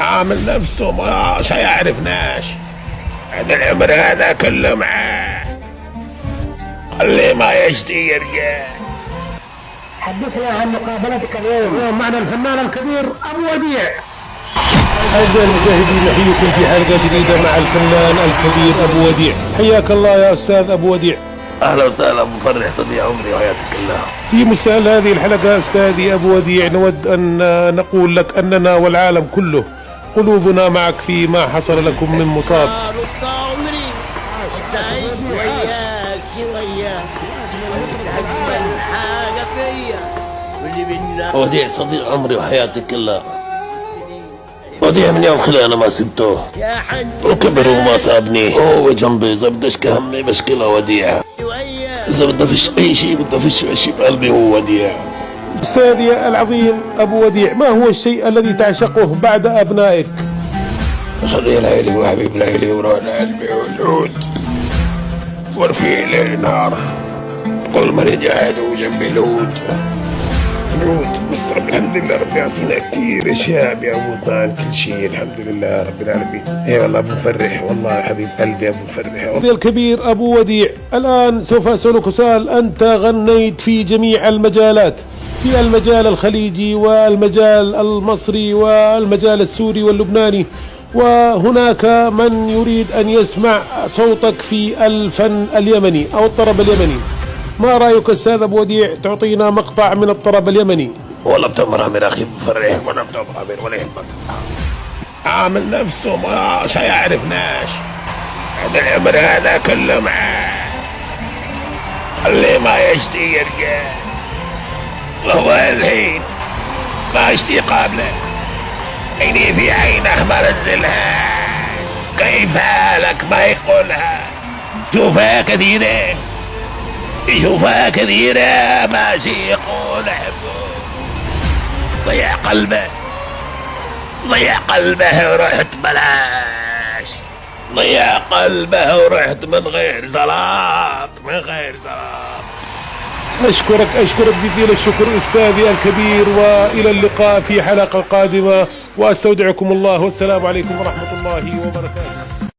عامل نفسه ما يعرفناش. هذا العمر هذا كله معاه، خليه ما يشتي يرجع. حدثنا عن مقابلتك اليوم معنا الفنان الكبير أبو وديع. أعزائي المشاهدين، نحييكم في حلقة جديدة مع الفنان الكبير أبو وديع. حياك الله يا أستاذ أبو وديع. أهلا وسهلا أبو فرح، صديق عمري وحياتك الله. في مستهل هذه الحلقة أستاذي أبو وديع، نود أن نقول لك أننا والعالم كله قلوبنا معك في ما حصل لكم من مصاب. وديع صديق عمري وحياتك الله. وديع من يوم خلي أنا ما سبته وكبر وما سابني، هو جنبي إذا بدي أشكي همي مشكلة وديع، إذا بدي فيش أي شيء بدي فيش شيء بقلبي هو وديع. أستاذي العظيم أبو وديع، ما هو الشيء الذي تعشقه بعد أبنائك؟ صديق العيلي وحبيب العيلي وروح قلبي والعود ورفيق ليل نهار، كل ما نجاهد وجنبي العود بس الحمد لله ربي يعطينا كثير اشياء بيعوضنا عن كل شيء، الحمد لله رب العالمين. اي والله ابو فرح، والله حبيب قلبي ابو فرح. الكبير ابو وديع، الان سوف اسالك سؤال. انت غنيت في جميع المجالات، في المجال الخليجي والمجال المصري والمجال السوري واللبناني، وهناك من يريد ان يسمع صوتك في الفن اليمني او الطرب اليمني. ما رايك استاذ ابو وديع تعطينا مقطع من الطرب اليمني؟ والله بتأمر امير اخي ابو فرح، ولا بتأمر امير ولا يهمك. عامل نفسه ما يعرفناش. هذا العمر هذا كله معاه، خليه ما يشتي يرجع، وهو الحين ما يشتي قابله. عيني في عينه ما نزلها، كيف حالك ما يقولها. شوفها كثيرة، يشوفها كثيرة ماشي يقول حبه. ضيع قلبه ورحت بلاش، ضيع قلبه ورحت من غير صلاة. أشكرك جزيل الشكر أستاذي الكبير، وإلى اللقاء في حلقة قادمة، وأستودعكم الله، والسلام عليكم ورحمة الله وبركاته.